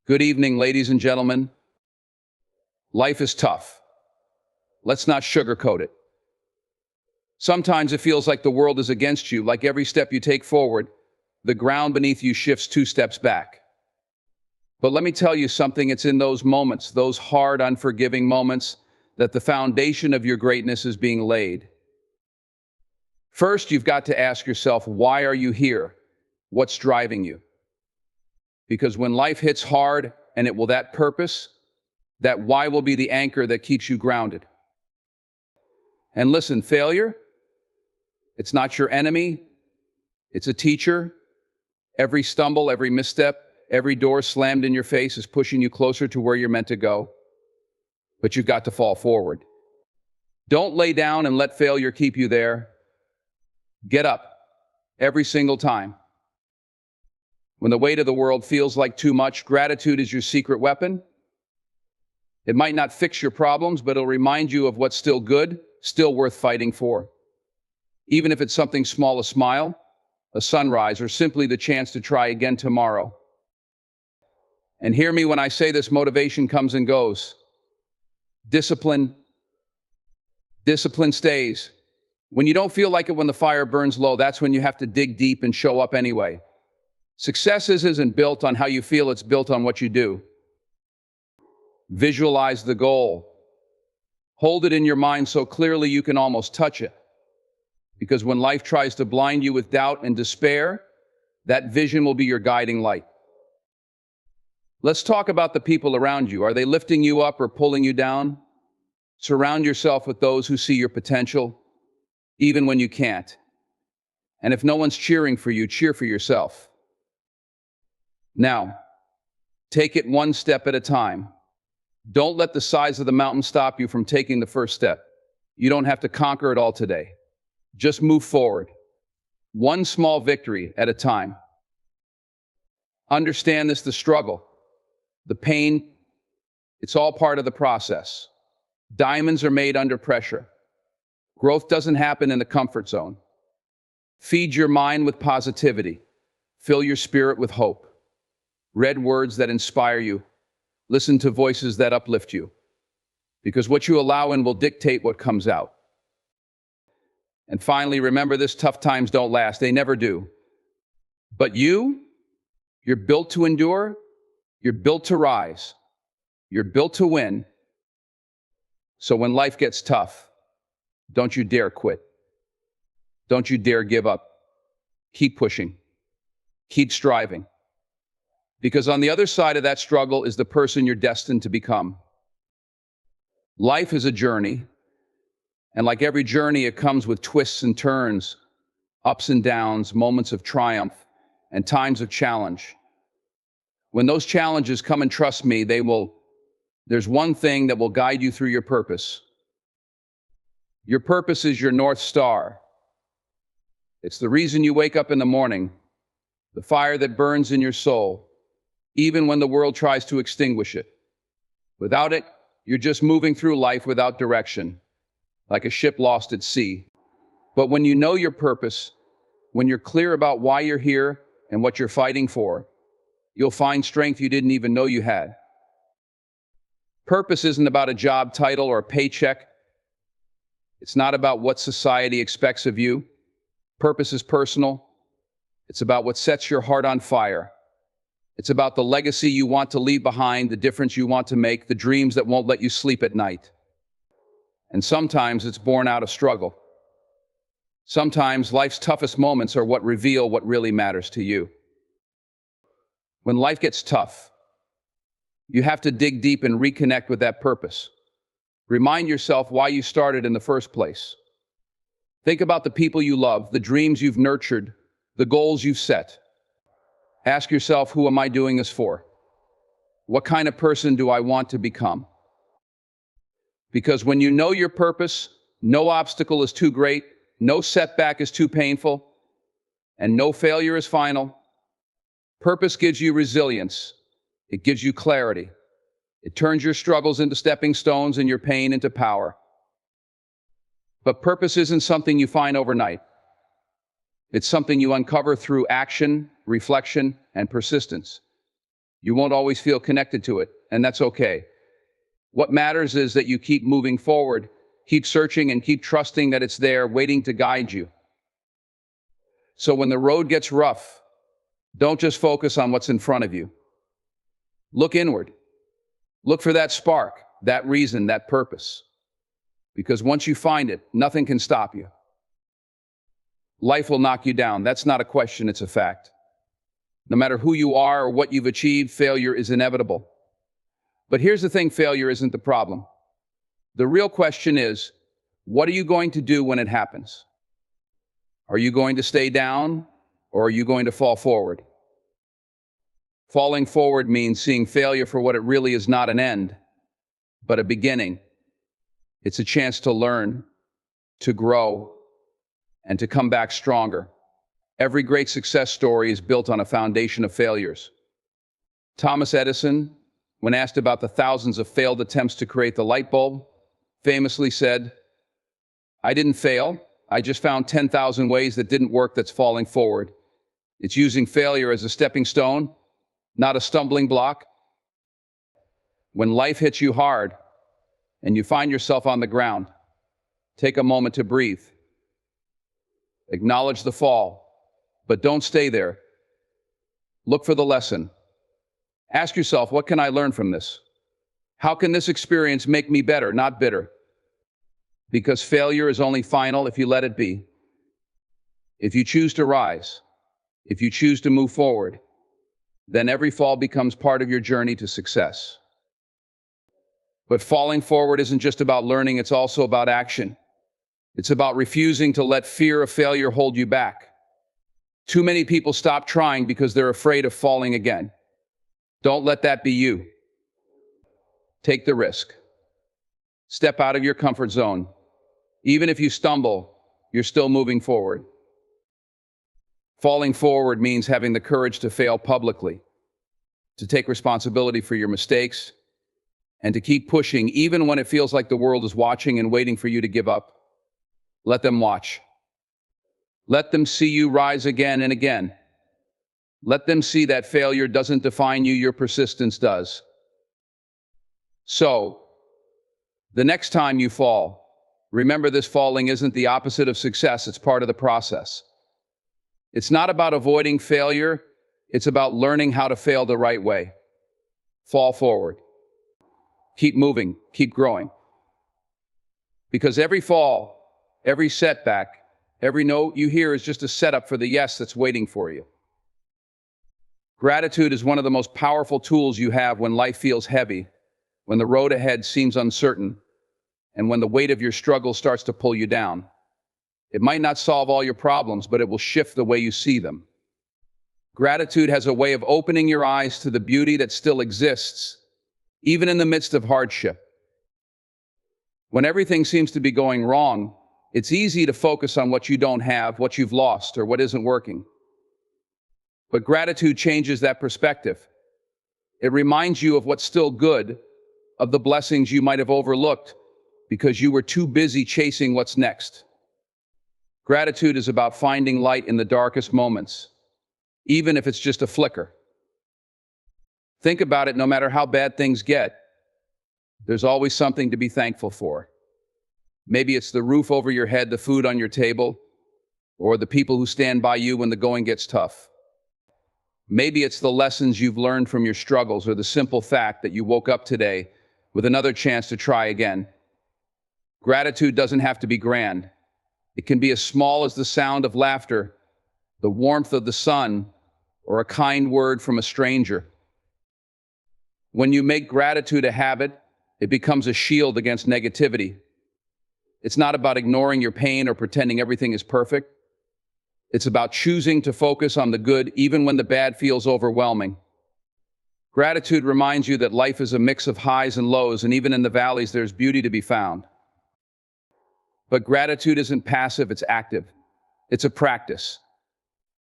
Good evening, ladies and gentlemen. Life is tough. Let's not sugarcoat it. Sometimes it feels like the world is against you, like every step you take forward, the ground beneath you shifts 2 steps back. But let me tell you something, it's in those moments, those hard, unforgiving moments, that the foundation of your greatness is being laid. First, you've got to ask yourself, why are you here? What's driving you? Because when life hits hard, and it will, that purpose, that why will be the anchor that keeps you grounded. And listen, failure, it's not your enemy, it's a teacher. Every stumble, every misstep, every door slammed in your face is pushing you closer to where you're meant to go. But you've got to fall forward. Don't lay down and let failure keep you there. Get up every single time. When the weight of the world feels like too much, gratitude is your secret weapon. It might not fix your problems, but it'll remind you of what's still good, still worth fighting for. Even if it's something small, a smile, a sunrise, or simply the chance to try again tomorrow. And hear me when I say this, motivation comes and goes. Discipline stays. When you don't feel like it when the fire burns low, that's when you have to dig deep and show up anyway. Success isn't built on how you feel, it's built on what you do. Visualize the goal. Hold it in your mind so clearly you can almost touch it. Because when life tries to blind you with doubt and despair, that vision will be your guiding light. Let's talk about the people around you. Are they lifting you up or pulling you down? Surround yourself with those who see your potential, even when you can't. And if no one's cheering for you, cheer for yourself. Now, take it one step at a time. Don't let the size of the mountain stop you from taking the first step. You don't have to conquer it all today. Just move forward, one small victory at a time. Understand this, the struggle, the pain, it's all part of the process. Diamonds are made under pressure. Growth doesn't happen in the comfort zone. Feed your mind with positivity. Fill your spirit with hope. Read words that inspire you. Listen to voices that uplift you. Because what you allow in will dictate what comes out. And finally, remember this, tough times don't last. They never do. But you're built to endure. You're built to rise. You're built to win. So when life gets tough, don't you dare quit. Don't you dare give up. Keep pushing. Keep striving. Because on the other side of that struggle is the person you're destined to become. Life is a journey. And like every journey, it comes with twists and turns, ups and downs, moments of triumph, and times of challenge. When those challenges come, and trust me, there's one thing that will guide you through your purpose. Your purpose is your North Star. It's the reason you wake up in the morning, the fire that burns in your soul, even when the world tries to extinguish it. Without it, you're just moving through life without direction, like a ship lost at sea. But when you know your purpose, when you're clear about why you're here and what you're fighting for, you'll find strength you didn't even know you had. Purpose isn't about a job title or a paycheck. It's not about what society expects of you. Purpose is personal. It's about what sets your heart on fire. It's about the legacy you want to leave behind, the difference you want to make, the dreams that won't let you sleep at night. And sometimes it's born out of struggle. Sometimes life's toughest moments are what reveal what really matters to you. When life gets tough, you have to dig deep and reconnect with that purpose. Remind yourself why you started in the first place. Think about the people you love, the dreams you've nurtured, the goals you've set. Ask yourself, who am I doing this for? What kind of person do I want to become? Because when you know your purpose, no obstacle is too great, no setback is too painful, and no failure is final. Purpose gives you resilience. It gives you clarity. It turns your struggles into stepping stones and your pain into power. But purpose isn't something you find overnight. It's something you uncover through action, reflection, and persistence. You won't always feel connected to it, and that's okay. What matters is that you keep moving forward, keep searching, and keep trusting that it's there waiting to guide you. So when the road gets rough, don't just focus on what's in front of you. Look inward. Look for that spark, that reason, that purpose. Because once you find it, nothing can stop you. Life will knock you down. That's not a question, it's a fact. No matter who you are or what you've achieved, failure is inevitable. But here's the thing, failure isn't the problem. The real question is, what are you going to do when it happens? Are you going to stay down, or are you going to fall forward? Falling forward means seeing failure for what it really is, not an end, but a beginning. It's a chance to learn, to grow, and to come back stronger. Every great success story is built on a foundation of failures. Thomas Edison, when asked about the thousands of failed attempts to create the light bulb, famously said, "I didn't fail. I just found 10,000 ways that didn't work." That's falling forward. It's using failure as a stepping stone, not a stumbling block. When life hits you hard and you find yourself on the ground, take a moment to breathe. Acknowledge the fall, but don't stay there. Look for the lesson. Ask yourself, what can I learn from this? How can this experience make me better, not bitter? Because failure is only final if you let it be. If you choose to rise, if you choose to move forward, then every fall becomes part of your journey to success. But falling forward isn't just about learning, it's also about action. It's about refusing to let fear of failure hold you back. Too many people stop trying because they're afraid of falling again. Don't let that be you. Take the risk. Step out of your comfort zone. Even if you stumble, you're still moving forward. Falling forward means having the courage to fail publicly, to take responsibility for your mistakes, and to keep pushing even when it feels like the world is watching and waiting for you to give up. Let them watch. Let them see you rise again and again. Let them see that failure doesn't define you, your persistence does. So, the next time you fall, remember this: falling isn't the opposite of success, it's part of the process. It's not about avoiding failure, it's about learning how to fail the right way. Fall forward. Keep moving, keep growing. Because every fall, every setback, every no you hear is just a setup for the yes that's waiting for you. Gratitude is one of the most powerful tools you have when life feels heavy, when the road ahead seems uncertain, and when the weight of your struggle starts to pull you down. It might not solve all your problems, but it will shift the way you see them. Gratitude has a way of opening your eyes to the beauty that still exists, even in the midst of hardship. When everything seems to be going wrong, it's easy to focus on what you don't have, what you've lost, or what isn't working. But gratitude changes that perspective. It reminds you of what's still good, of the blessings you might have overlooked because you were too busy chasing what's next. Gratitude is about finding light in the darkest moments, even if it's just a flicker. Think about it: no matter how bad things get, there's always something to be thankful for. Maybe it's the roof over your head, the food on your table, or the people who stand by you when the going gets tough. Maybe it's the lessons you've learned from your struggles, or the simple fact that you woke up today with another chance to try again. Gratitude doesn't have to be grand. It can be as small as the sound of laughter, the warmth of the sun, or a kind word from a stranger. When you make gratitude a habit, it becomes a shield against negativity. It's not about ignoring your pain or pretending everything is perfect. It's about choosing to focus on the good even when the bad feels overwhelming. Gratitude reminds you that life is a mix of highs and lows, and even in the valleys there's beauty to be found. But gratitude isn't passive, it's active. It's a practice.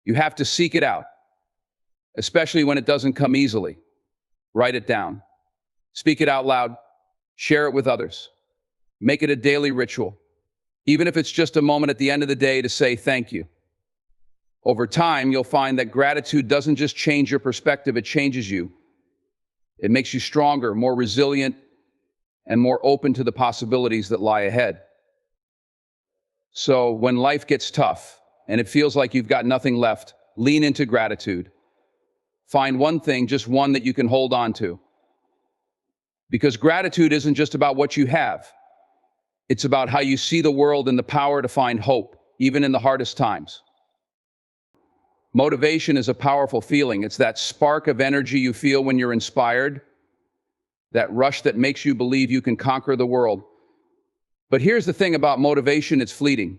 You have to seek it out, especially when it doesn't come easily. Write it down. Speak it out loud. Share it with others. Make it a daily ritual, even if it's just a moment at the end of the day to say thank you. Over time, you'll find that gratitude doesn't just change your perspective, it changes you. It makes you stronger, more resilient, and more open to the possibilities that lie ahead. So when life gets tough and it feels like you've got nothing left, lean into gratitude. Find one thing, just one that you can hold on to. Because gratitude isn't just about what you have. It's about how you see the world and the power to find hope, even in the hardest times. Motivation is a powerful feeling. It's that spark of energy you feel when you're inspired, that rush that makes you believe you can conquer the world. But here's the thing about motivation, it's fleeting.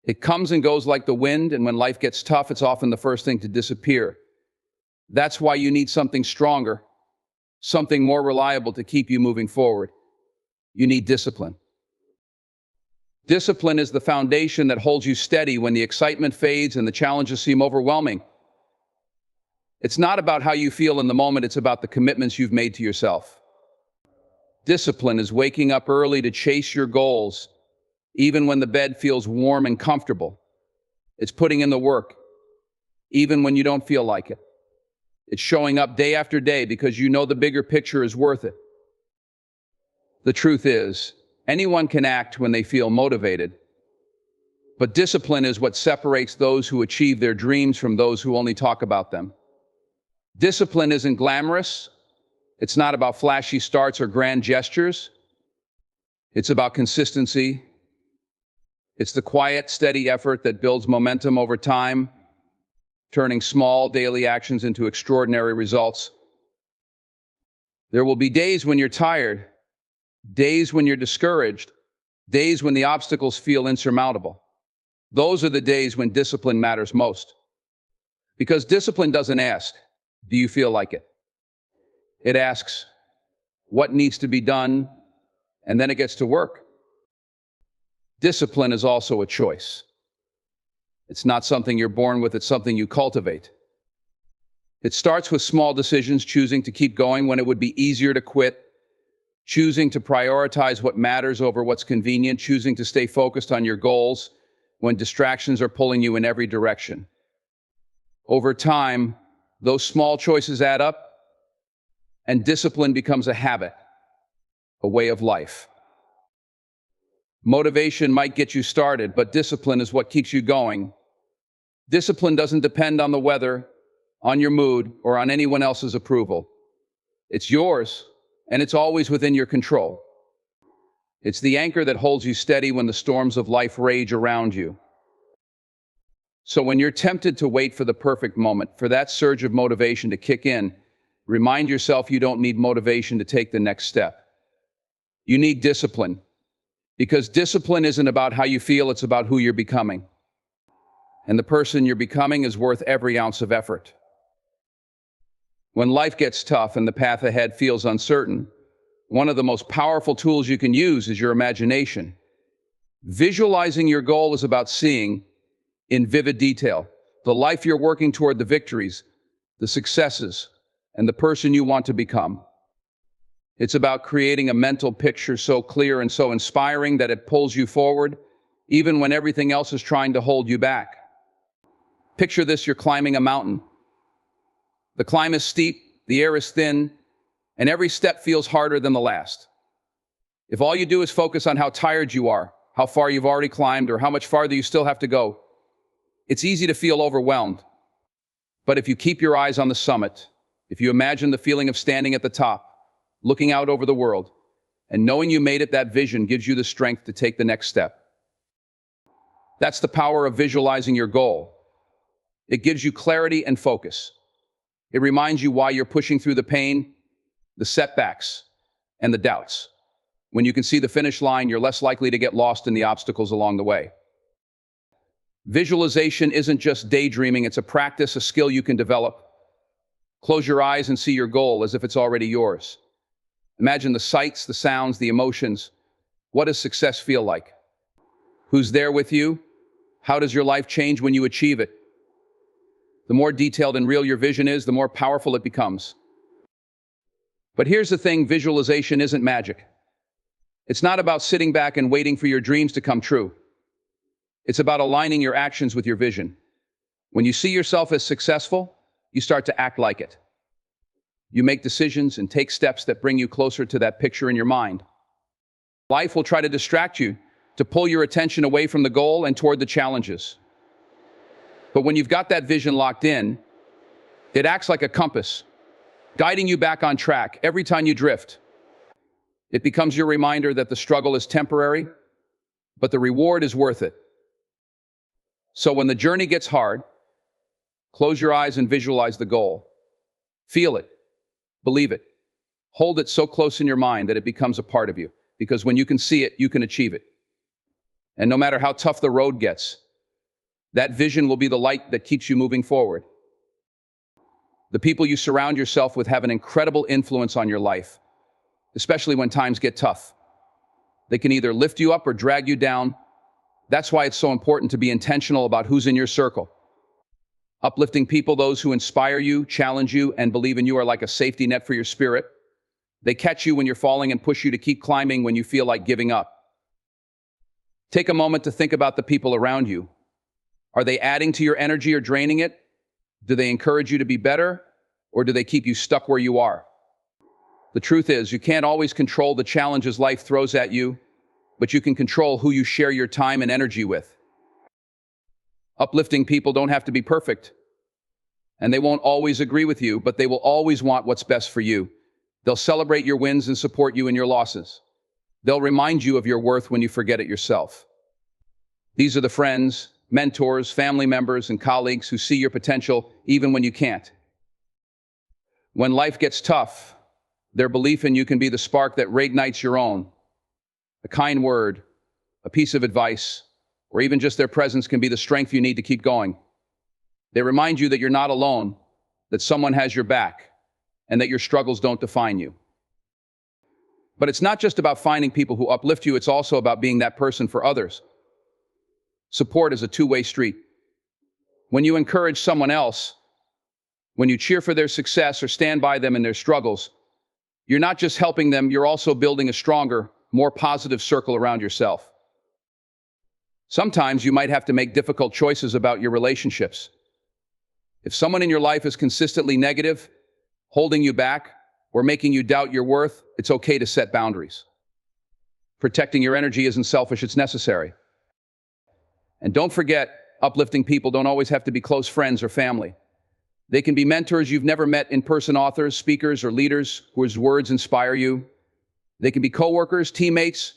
It comes and goes like the wind, and when life gets tough, it's often the first thing to disappear. That's why you need something stronger, something more reliable to keep you moving forward. You need discipline. Discipline is the foundation that holds you steady when the excitement fades and the challenges seem overwhelming. It's not about how you feel in the moment, it's about the commitments you've made to yourself. Discipline is waking up early to chase your goals, even when the bed feels warm and comfortable. It's putting in the work, even when you don't feel like it. It's showing up day after day because you know the bigger picture is worth it. The truth is, anyone can act when they feel motivated, but discipline is what separates those who achieve their dreams from those who only talk about them. Discipline isn't glamorous. It's not about flashy starts or grand gestures. It's about consistency. It's the quiet, steady effort that builds momentum over time, turning small daily actions into extraordinary results. There will be days when you're tired, days when you're discouraged, days when the obstacles feel insurmountable. Those are the days when discipline matters most. Because discipline doesn't ask, do you feel like it? It asks, what needs to be done? And then it gets to work. Discipline is also a choice. It's not something you're born with, it's something you cultivate. It starts with small decisions, choosing to keep going when it would be easier to quit, choosing to prioritize what matters over what's convenient, choosing to stay focused on your goals when distractions are pulling you in every direction. Over time, those small choices add up, and discipline becomes a habit, a way of life. Motivation might get you started, but discipline is what keeps you going. Discipline doesn't depend on the weather, on your mood, or on anyone else's approval. It's yours, and it's always within your control. It's the anchor that holds you steady when the storms of life rage around you. So when you're tempted to wait for the perfect moment, for that surge of motivation to kick in, remind yourself you don't need motivation to take the next step. You need discipline. Because discipline isn't about how you feel, it's about who you're becoming. And the person you're becoming is worth every ounce of effort. When life gets tough and the path ahead feels uncertain, one of the most powerful tools you can use is your imagination. Visualizing your goal is about seeing, in vivid detail, the life you're working toward, the victories, the successes, and the person you want to become. It's about creating a mental picture so clear and so inspiring that it pulls you forward, even when everything else is trying to hold you back. Picture this, you're climbing a mountain. The climb is steep, the air is thin, and every step feels harder than the last. If all you do is focus on how tired you are, how far you've already climbed, or how much farther you still have to go, it's easy to feel overwhelmed. But if you keep your eyes on the summit, if you imagine the feeling of standing at the top, looking out over the world, and knowing you made it, that vision gives you the strength to take the next step. That's the power of visualizing your goal. It gives you clarity and focus. It reminds you why you're pushing through the pain, the setbacks, and the doubts. When you can see the finish line, you're less likely to get lost in the obstacles along the way. Visualization isn't just daydreaming, it's a practice, a skill you can develop. Close your eyes and see your goal as if it's already yours. Imagine the sights, the sounds, the emotions. What does success feel like? Who's there with you? How does your life change when you achieve it? The more detailed and real your vision is, the more powerful it becomes. But here's the thing, visualization isn't magic. It's not about sitting back and waiting for your dreams to come true. It's about aligning your actions with your vision. When you see yourself as successful, you start to act like it. You make decisions and take steps that bring you closer to that picture in your mind. Life will try to distract you, to pull your attention away from the goal and toward the challenges. But when you've got that vision locked in, it acts like a compass, guiding you back on track every time you drift. It becomes your reminder that the struggle is temporary, but the reward is worth it. So when the journey gets hard, close your eyes and visualize the goal. Feel it, believe it, hold it so close in your mind that it becomes a part of you. Because when you can see it, you can achieve it. And no matter how tough the road gets, that vision will be the light that keeps you moving forward. The people you surround yourself with have an incredible influence on your life, especially when times get tough. They can either lift you up or drag you down. That's why it's so important to be intentional about who's in your circle. Uplifting people, those who inspire you, challenge you, and believe in you, are like a safety net for your spirit. They catch you when you're falling and push you to keep climbing when you feel like giving up. Take a moment to think about the people around you. Are they adding to your energy or draining it? Do they encourage you to be better, or do they keep you stuck where you are? The truth is, you can't always control the challenges life throws at you, but you can control who you share your time and energy with. Uplifting people don't have to be perfect, and they won't always agree with you, but they will always want what's best for you. They'll celebrate your wins and support you in your losses. They'll remind you of your worth when you forget it yourself. These are the friends, mentors, family members, and colleagues who see your potential even when you can't. When life gets tough, their belief in you can be the spark that reignites your own. A kind word, a piece of advice, or even just their presence can be the strength you need to keep going. They remind you that you're not alone, that someone has your back, and that your struggles don't define you. But it's not just about finding people who uplift you, it's also about being that person for others. Support is a two-way street. When you encourage someone else, when you cheer for their success or stand by them in their struggles, you're not just helping them, you're also building a stronger, more positive circle around yourself. Sometimes you might have to make difficult choices about your relationships. If someone in your life is consistently negative, holding you back, or making you doubt your worth, it's okay to set boundaries. Protecting your energy isn't selfish, it's necessary. And don't forget, uplifting people don't always have to be close friends or family. They can be mentors you've never met in person, authors, speakers, or leaders whose words inspire you. They can be coworkers, teammates,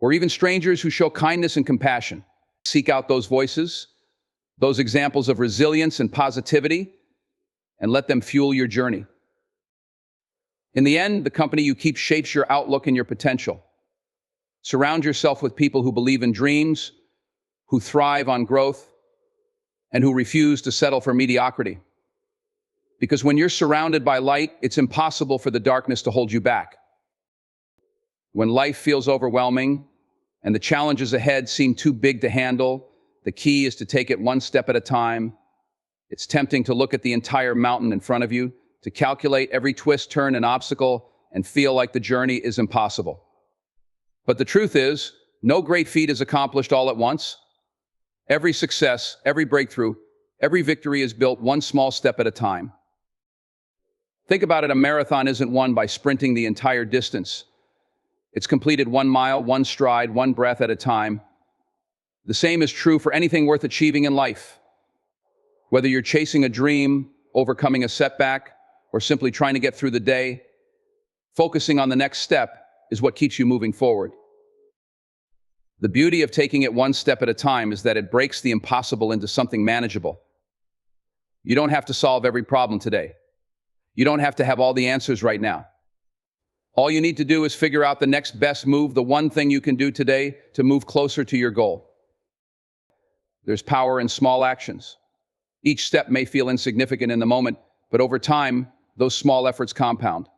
or even strangers who show kindness and compassion. Seek out those voices, those examples of resilience and positivity, and let them fuel your journey. In the end, the company you keep shapes your outlook and your potential. Surround yourself with people who believe in dreams, who thrive on growth, and who refuse to settle for mediocrity. Because when you're surrounded by light, it's impossible for the darkness to hold you back. When life feels overwhelming and the challenges ahead seem too big to handle, the key is to take it one step at a time. It's tempting to look at the entire mountain in front of you, to calculate every twist, turn, and obstacle, and feel like the journey is impossible. But the truth is, no great feat is accomplished all at once. Every success, every breakthrough, every victory is built one small step at a time. Think about it, a marathon isn't won by sprinting the entire distance. It's completed 1 mile, 1 stride, 1 breath at a time. The same is true for anything worth achieving in life. Whether you're chasing a dream, overcoming a setback, or simply trying to get through the day, focusing on the next step is what keeps you moving forward. The beauty of taking it one step at a time is that it breaks the impossible into something manageable. You don't have to solve every problem today. You don't have to have all the answers right now. All you need to do is figure out the next best move, the one thing you can do today to move closer to your goal. There's power in small actions. Each step may feel insignificant in the moment, but over time, those small efforts compound.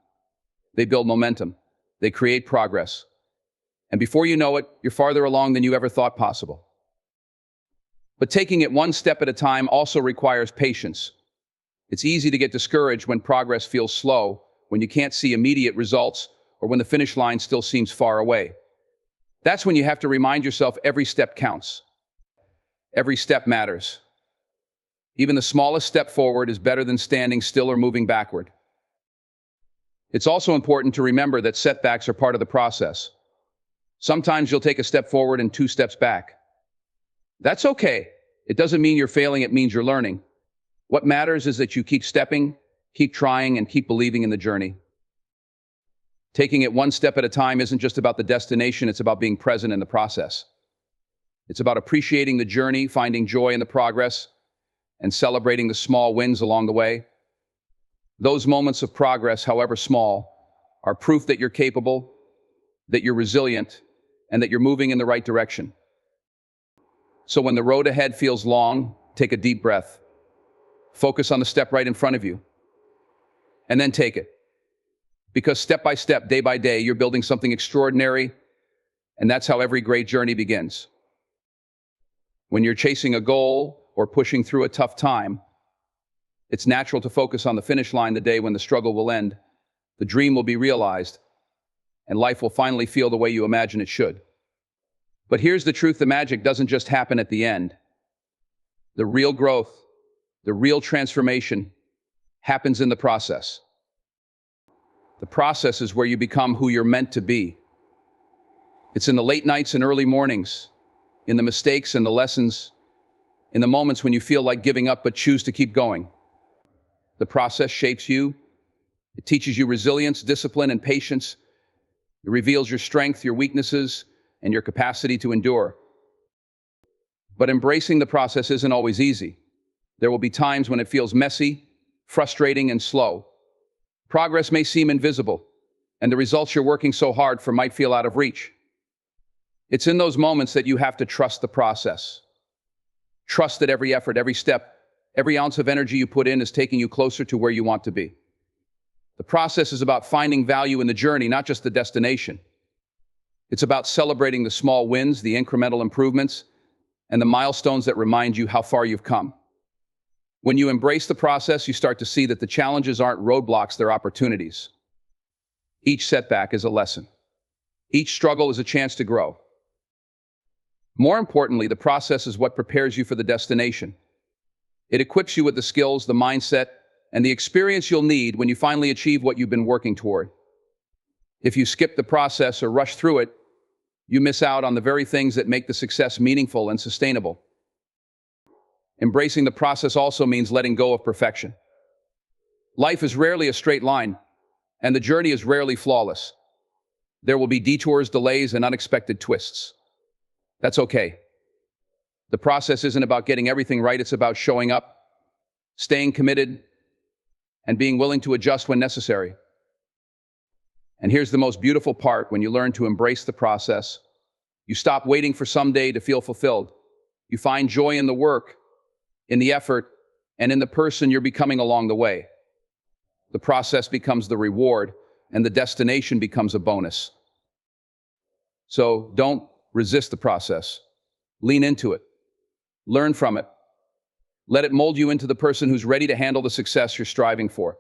They build momentum. They create progress. And before you know it, you're farther along than you ever thought possible. But taking it one step at a time also requires patience. It's easy to get discouraged when progress feels slow, when you can't see immediate results, or when the finish line still seems far away. That's when you have to remind yourself every step counts. Every step matters. Even the smallest step forward is better than standing still or moving backward. It's also important to remember that setbacks are part of the process. Sometimes you'll take a step forward and two steps back. That's okay. It doesn't mean you're failing, it means you're learning. What matters is that you keep stepping, keep trying, and keep believing in the journey. Taking it one step at a time isn't just about the destination, it's about being present in the process. It's about appreciating the journey, finding joy in the progress, and celebrating the small wins along the way. Those moments of progress, however small, are proof that you're capable, that you're resilient, and that you're moving in the right direction. So when the road ahead feels long, take a deep breath. Focus on the step right in front of you, and then take it. Because step by step, day by day, you're building something extraordinary, and that's how every great journey begins. When you're chasing a goal or pushing through a tough time, it's natural to focus on the finish line, the day when the struggle will end, the dream will be realized, and life will finally feel the way you imagine it should. But here's the truth, the magic doesn't just happen at the end. The real growth, the real transformation happens in the process. The process is where you become who you're meant to be. It's in the late nights and early mornings, in the mistakes and the lessons, in the moments when you feel like giving up but choose to keep going. The process shapes you. It teaches you resilience, discipline, and patience. It reveals your strength, your weaknesses, and your capacity to endure. But embracing the process isn't always easy. There will be times when it feels messy, frustrating, and slow. Progress may seem invisible, and the results you're working so hard for might feel out of reach. It's in those moments that you have to trust the process. Trust that every effort, every step, every ounce of energy you put in is taking you closer to where you want to be. The process is about finding value in the journey, not just the destination. It's about celebrating the small wins, the incremental improvements, and the milestones that remind you how far you've come. When you embrace the process, you start to see that the challenges aren't roadblocks, they're opportunities. Each setback is a lesson. Each struggle is a chance to grow. More importantly, the process is what prepares you for the destination. It equips you with the skills, the mindset, and the experience you'll need when you finally achieve what you've been working toward. If you skip the process or rush through it, you miss out on the very things that make the success meaningful and sustainable. Embracing the process also means letting go of perfection. Life is rarely a straight line, and the journey is rarely flawless. There will be detours, delays, and unexpected twists. That's okay. The process isn't about getting everything right, it's about showing up, staying committed, and being willing to adjust when necessary. And here's the most beautiful part: when you learn to embrace the process, you stop waiting for someday to feel fulfilled. You find joy in the work, in the effort, and in the person you're becoming along the way. The process becomes the reward, and the destination becomes a bonus. So don't resist the process. Lean into it. Learn from it. Let it mold you into the person who's ready to handle the success you're striving for.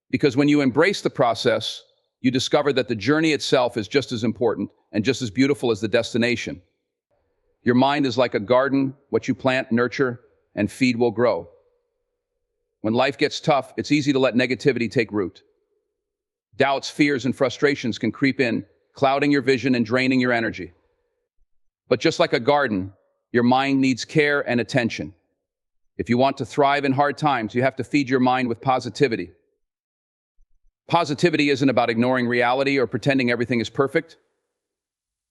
Because when you embrace the process, you discover that the journey itself is just as important and just as beautiful as the destination. Your mind is like a garden. What you plant, nurture, and feed will grow. When life gets tough, it's easy to let negativity take root. Doubts, fears, and frustrations can creep in, clouding your vision and draining your energy. But just like a garden, your mind needs care and attention. If you want to thrive in hard times, you have to feed your mind with positivity. Positivity isn't about ignoring reality or pretending everything is perfect.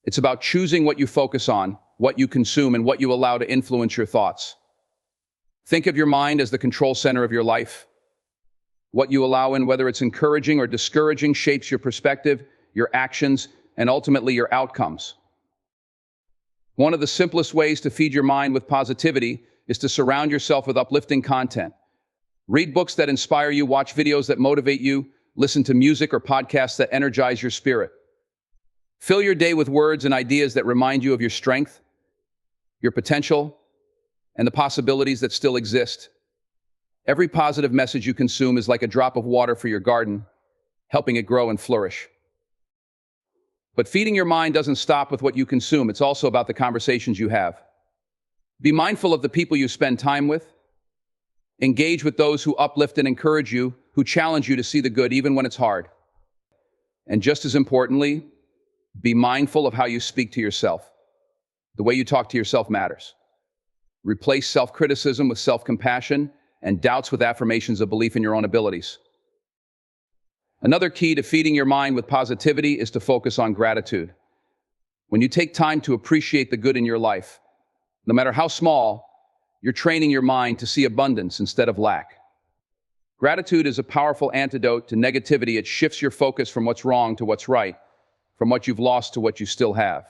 It's about choosing what you focus on, what you consume, and what you allow to influence your thoughts. Think of your mind as the control center of your life. What you allow in, whether it's encouraging or discouraging, shapes your perspective, your actions, and ultimately your outcomes. One of the simplest ways to feed your mind with positivity is to surround yourself with uplifting content. Read books that inspire you, watch videos that motivate you, listen to music or podcasts that energize your spirit. Fill your day with words and ideas that remind you of your strength, your potential, and the possibilities that still exist. Every positive message you consume is like a drop of water for your garden, helping it grow and flourish. But feeding your mind doesn't stop with what you consume. It's also about the conversations you have. Be mindful of the people you spend time with. Engage with those who uplift and encourage you, who challenge you to see the good even when it's hard. And just as importantly, be mindful of how you speak to yourself. The way you talk to yourself matters. Replace self-criticism with self-compassion and doubts with affirmations of belief in your own abilities. Another key to feeding your mind with positivity is to focus on gratitude. When you take time to appreciate the good in your life, no matter how small, you're training your mind to see abundance instead of lack. Gratitude is a powerful antidote to negativity. It shifts your focus from what's wrong to what's right, from what you've lost to what you still have.